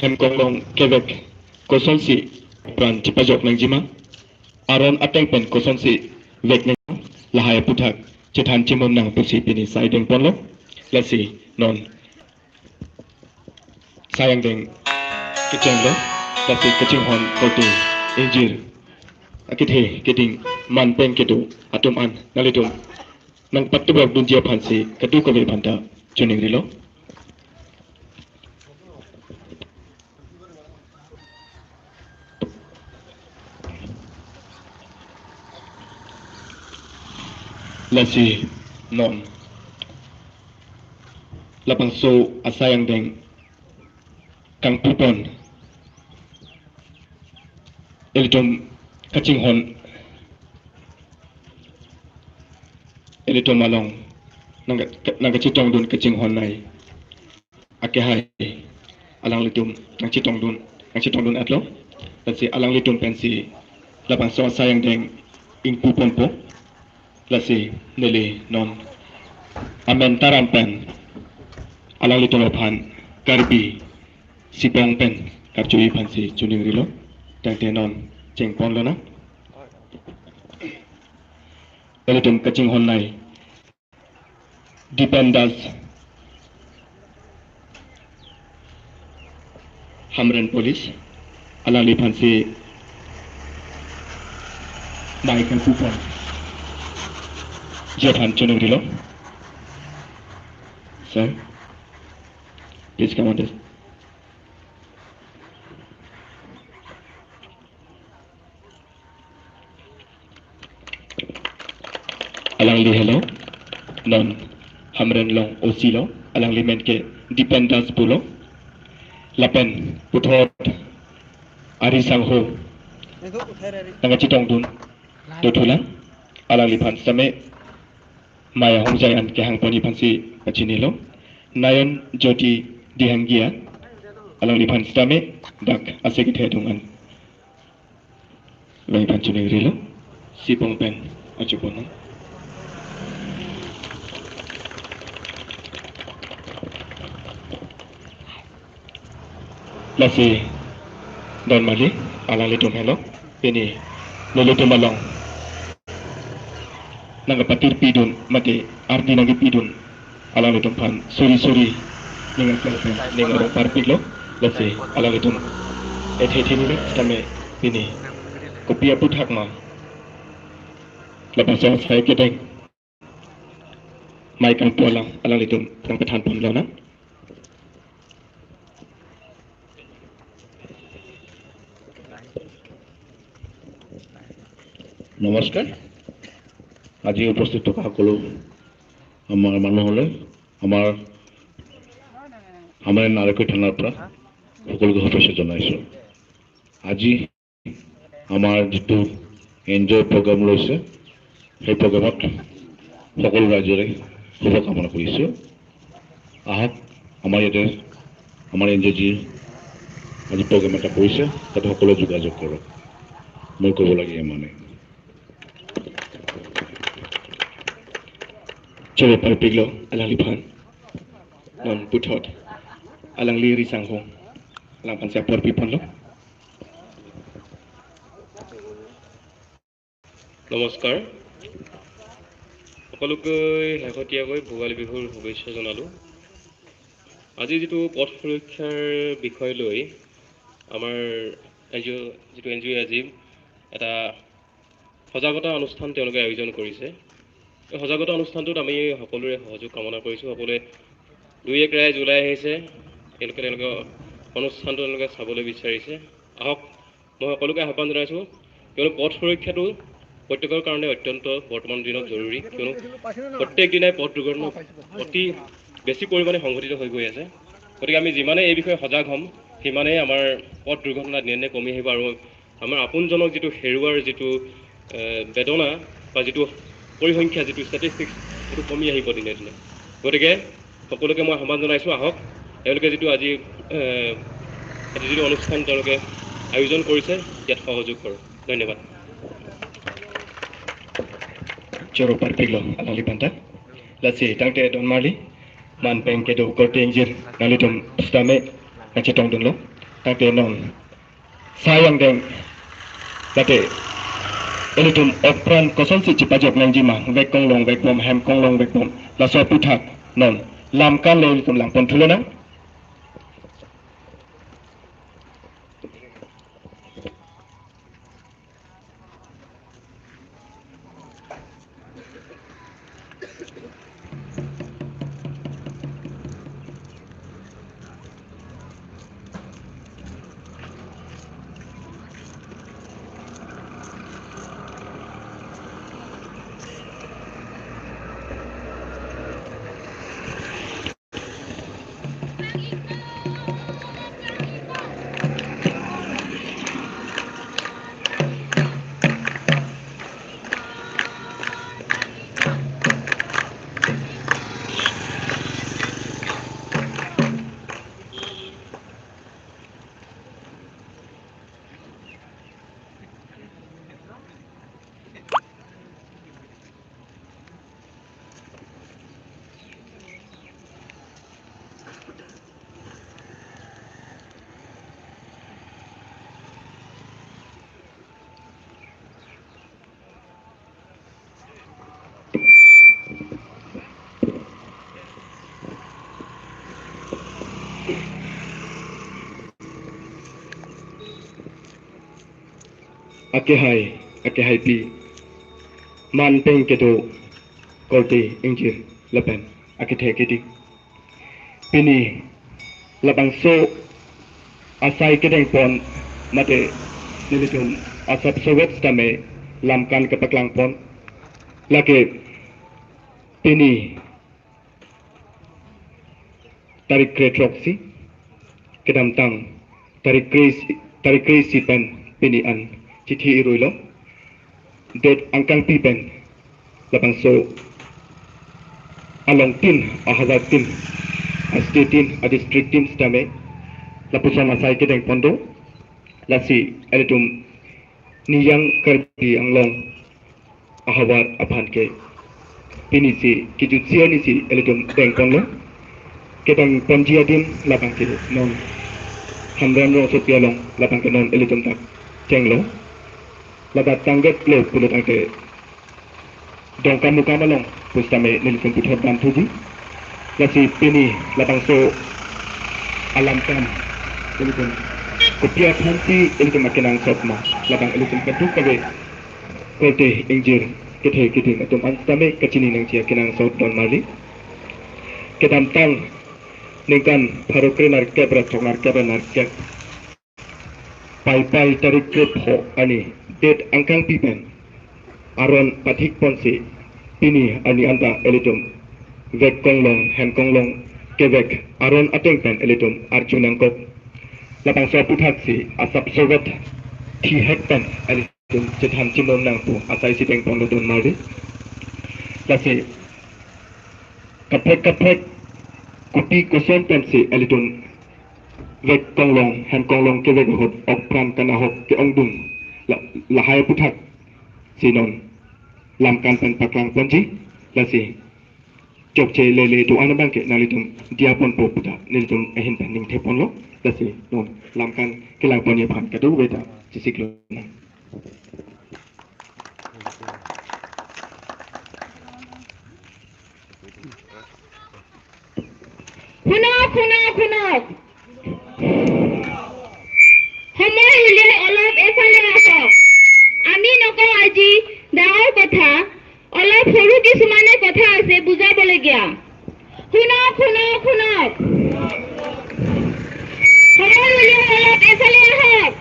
hem kong kevek koson si pran cipajok nang jima aron ateng pen koson si vek nang lahaya puthak cethan cimon nang pusi pini saideng ponlo lasi non sayang deng kitchen lo lasi kitchen hon kotu injir akithe kiting man pen ketu atum an nalitum nang patubak dunjia phansi katu kobe phanta chuning rilo lasi non lapang so asayang deng kang pupon elitum kaching hon elitum malong nang chitong dun kaching hon nai ake hai alang litum nang chitong dun atlo lasi alang litum pensi lapang so asayang deng ing pupon po lasi nili non amen taram pen alang litum phan karbi sipong pen kapchui phansi chuning rilo tang te non cheng pon lo na elitum kaching hon nai dependas hamren police alali phansi Michael Cooper Japan chuning rilo sir please come on this alang li hello non hamren long osilo alang li men ke dependas pulo lapen puthot ari sang ho tanga chitong dun to thulang alang li phan same maya hongjayan ke hang poni phansi achinilo nayon joti dihangia alang li phan same dak aseki the dungan lai phan chuning rilo sipong pen achupon lasi don mali alang litum hello ini lulutum malong nang patir pidun mate arti nang pidun alang litum phan suri ninga kelpen ninga ro parpilo lasi alang litum ethe ni tame ini kopia puthak ma lepas saya keteng mai kan pulang alang litum tang pethan pon lo na নমস্কাৰ আজি উপস্থিত থকা সকলো আমাৰ মানুহলৈ আমাৰ নাৰায়ণপুৰ থানাৰ পৰা সকলোকে শুভেচ্ছা জনাইছোঁ আজি আমাৰ যিটো এনজয় প্ৰগ্ৰাম লৈছে সেই প্ৰগ্ৰামত সকলো ৰাইজৰে শুভকামনা কৰিছোঁ আহক আমাৰ ইয়াতে আমাৰ এনজয় যি আজি প্ৰগ্ৰাম এটা কৰিছে তাতে সকলোৱে যোগাযোগ কৰক মই ক'ব লাগে মানে Coba parpiglo alang lipan non puthot alang liri sanghong alang pan siap porpipon lo নমস্কাৰ সকলোকে শেহতীয়াকৈ ভোগালী বিহুৰ শুভেচ্ছা জনালোঁ আজি যিটো পথ সুৰক্ষাৰ বিষয় লৈ আমাৰ যিটো এন জি অ' আজি এটা সজাগতা অনুষ্ঠান তেওঁলোকে আয়োজন কৰিছে এই সজাগতা অনুষ্ঠানটোত আমি সকলোৰে সহযোগ কামনা কৰিছোঁ সকলোৱে 2-1 ৰাইজ ওলাই আহিছে তেওঁলোকৰ অনুষ্ঠানটো তেওঁলোকে চাবলৈ বিচাৰিছে আহক মই সকলোকে আহ্বান জনাইছোঁ কিয়নো পথ সুৰক্ষাটো প্ৰত্যেকৰ কাৰণে অত্যন্ত বৰ্তমান দিনত জৰুৰী কিয়নো প্ৰত্যেক দিনাই পথ দুৰ্ঘটনা অতি বেছি পৰিমাণে সংঘটিত হৈ গৈ আছে গতিকে আমি যিমানে এই বিষয়ে সজাগ হ'ম সিমানেই আমাৰ পথ দুৰ্ঘটনা দিনে কমি আহিব আৰু আমাৰ আপোনজনক যিটো হেৰুৱাৰ যিটো বেদনা বা যিটো পৰিসংখ্যা যিটো ষ্টেটিষ্টিক্স সেইটো কমি আহিব দিনে দিনে গতিকে সকলোকে মই আহ্বান জনাইছোঁ আহক তেওঁলোকে যিটো আজি যিটো অনুষ্ঠান তেওঁলোকে আয়োজন কৰিছে ইয়াত সহযোগ কৰক ধন্যবাদ Coro parpiglo alang lipanta lasi tangte don mali man peng kedo korte injir nalitum stame ngachitong dun lo tangte non sayang deng date elitum opran koson si cipajok nang jima vek kong long vek bom hem kong long vek bom la so puthak non lam kan le elitum lang pon thulena ake hai pi man peng ke do kote injir laban ake the ke di pini labang so asai ke deng pon mate nilitum asap sowet stame lamkan ke paklang pon lake pini tarik kretroksi kedam tang tarik kresi pen pini an chithi iruilo det angkang pi pen labang so along tin ahazar tin state tin a district tin stame lapusan asai ke deng pondo lasi elitum niyang kerbi anglong ahawat aphan ke pini si kijutsia ni si elitum deng pondo kedang panjia din labang ke non hamran ro sopia long labang ke non elitum tak cenglo labat tangget le pulut angke dong kamu kamalong pustame nilitum puthot dan tuji lasi pini labang so alam kam elitum kopia thanti elitum makinang sopma labang elitum ketuk kabe kote injir kethe atum antame kachini nang cia kinang sot don mali kedam tang ningkan pharokre nar kebra thongar kebra nar kek pai tarik krep ho ani det angkang pipen aron pathik ponsi pini ani anta elitum vek konglong hem konglong kevek aron ateng pen elitum arjunang kop lapang so puthaksi asap sogat thi hekpan elitum chethan chimom nang pu asai si teng pon don mari lase kapek kupi kosen pensi elitum vek konglong hem konglong kevek hot opran kana hot ke ongdung lahai puthak sinon lamkan pen paklang ponji lase chok che le tu anabang ke nalitum diapon po puta nilitum ehin pen ning thepon lo lase non lamkan kelang pon ye phan kadu beta chisiklo na শুনক সময় হলে অলপ এফালে আহক আমি নকওঁ আজি ডাঙৰ কথা অলপ সৰু কিছুমানে কথা আছে বুজাবলগীয়া শুনক সময় হলে অলপ এফালে আহক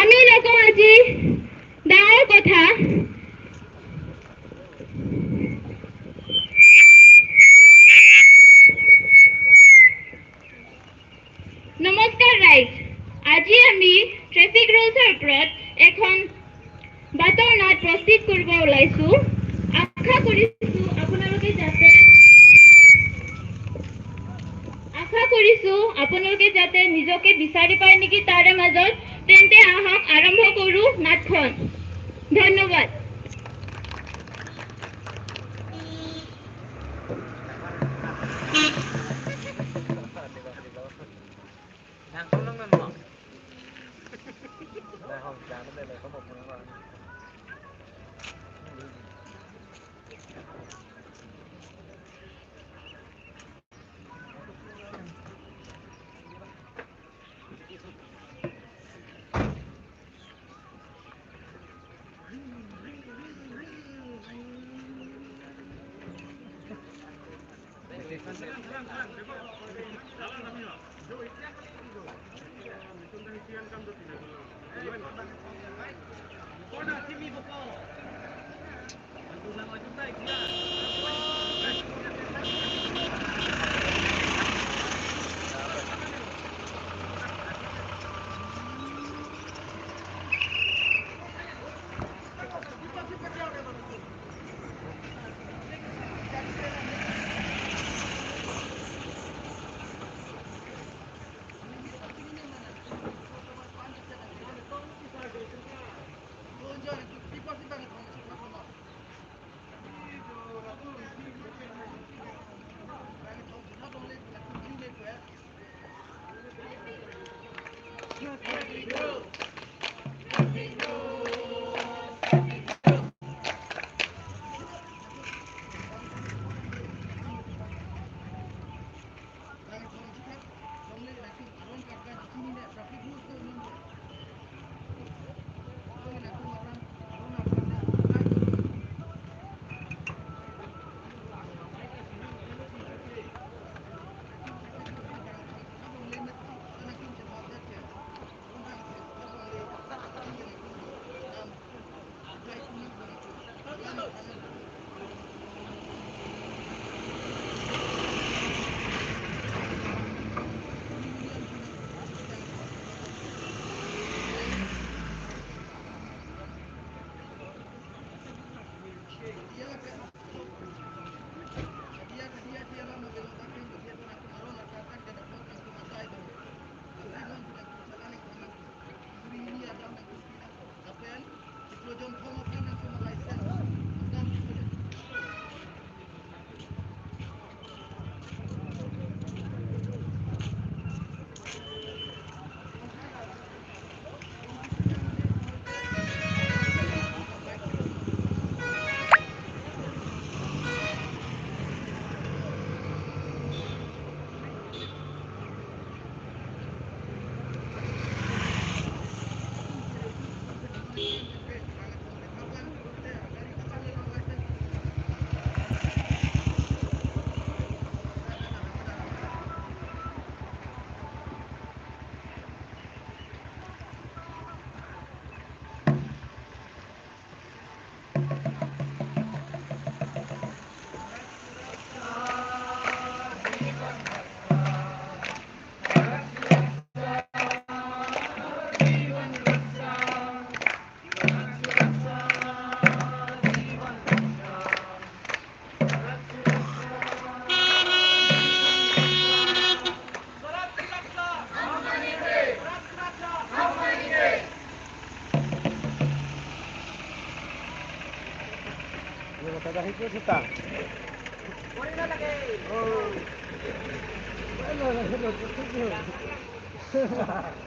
আমি নকওঁ আজি ডাঙৰ কথা নমস্কাৰ ৰাইজ আজি আমি ট্ৰেফিক ৰুলছৰ ওপৰত এখন বাতৰ নাট প্ৰস্তুত কৰিব ওলাইছো আশা কৰিছো আপোনালোকে যাতে নিজকে বিচাৰি পায় নেকি তাৰে মাজত তেন্তে আহক আৰম্ভ কৰো নাটখন ধন্যবাদ างเขาต้องนั่นหรอได้ห้องจานไม่ได้เลยเขาบอกมึงว่า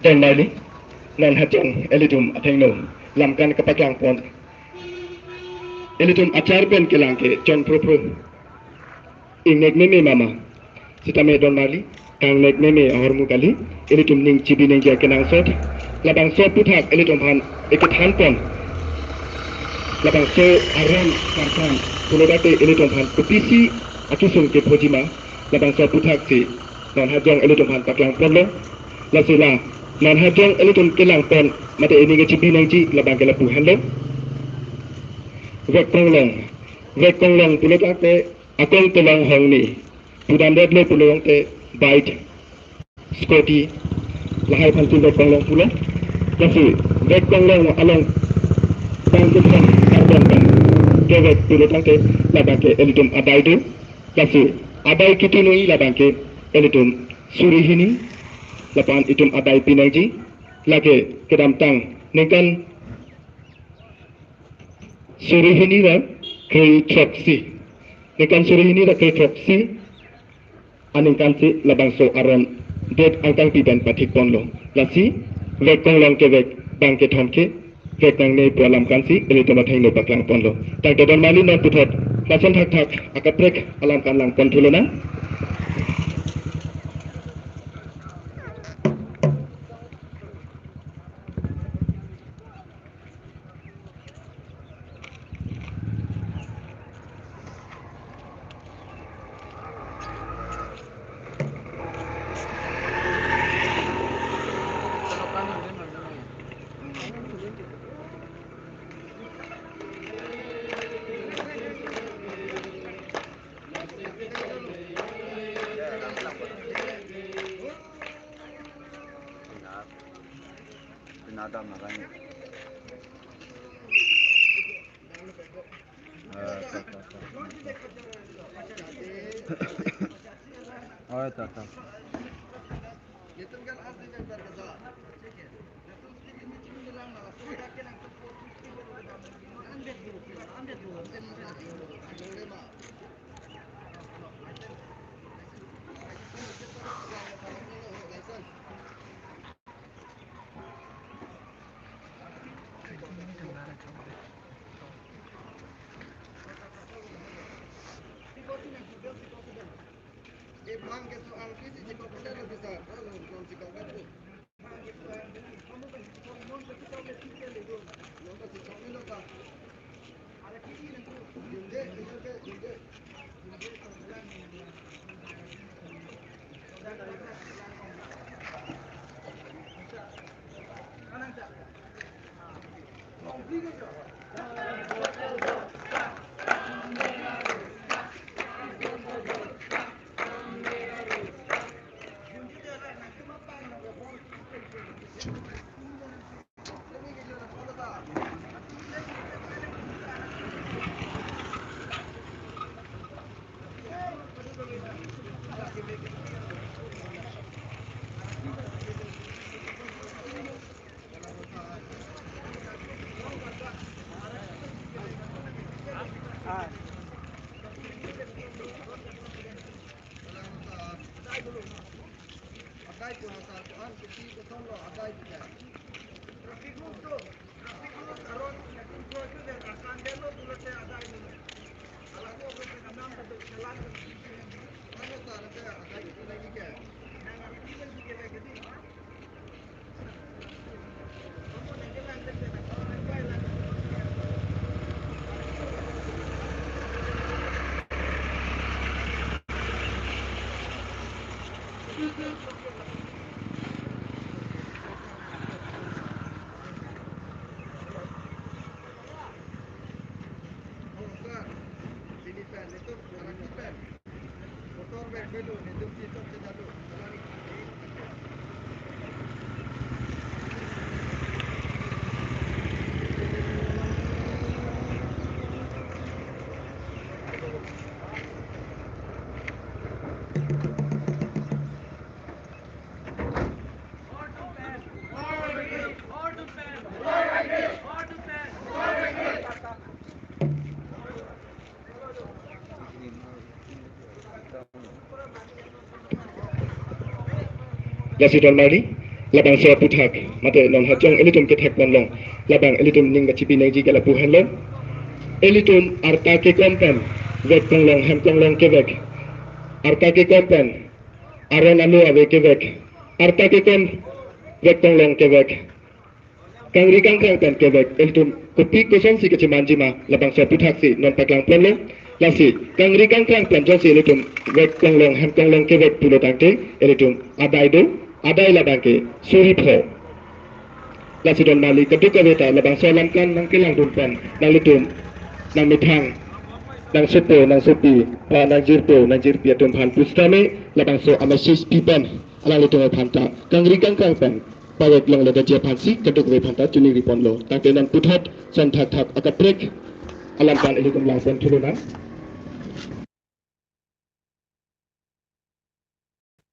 Dan Marley, nan hajang elitum athengno lamkan kapaklang pon. Elitum acar ben kelangke John Pro. Ingnek meme mama. Sitame Don Marley, kang nek meme hormu kali, elitum ning cibi ning ja kenang sot. Labang so puthak elitum han ekethan pon. Labang so aram karkan punodate elitum han kupisi akisung ke phojima. Labang so puthak si nan hajang elitum han paklang pon lo. Lasila nan hajang elitum kelang pon mate ini ke cibi ning ji labang ke lapu han lo. Vek konglong punodate akong tulang hong ni. Pudan redle pulong te bite Scotty lahai pantin vek konglong pulo. Kasi vek konglong along bangkutan karbon kan. Kevek pulotang te labang ke elitum abai do. Kasi abai kitunui labang ke elitum surihini. Lapan itum abai pinaji. Lage kedam tang nekan surihini ra kay troksi. Nekan surihini ra kay troksi. Aning kansi labang so aron det angkang pipan patik ponlo lasi vek kong long ke vek bang ke thom ke vek nang ne pualam kansi ele to mathai no paklang ponlo tang te don mali non puthot lason thak thak akaprek alam kan lang pon thulona Pinadam na lang. Oh, ito. Lasidon mari labang so puthak mate non hajong elitum ke thak long labang elitum ninga chipi neji kala pu hello elitum arta ke kompen vek kong long hem kong long ke vek arta ke kompen aron alu ave ke vek arta ke kom vek kong long ke vek kangri kang pen ke vek elitum kopi koson si ke chimanjima labang so puthak si non paklang pon lasi kangri kang pen josi elitum vek kong long hem kong long ke vek pulo tangte elitum adai adai labang ke suri pho lasidon mali keduk kaweta labang solam kan nang kilang dumpan nang litum nang mithang nang supo nang supi pa nang jirpia tum phan pustame labang so amasis pipan alang litum phanta kangri kang pen pawek long lada je phansi keduk we phanta chuni ripon lo tangte nan puthot san thak akaprek alam kan elitum lang sen thuluna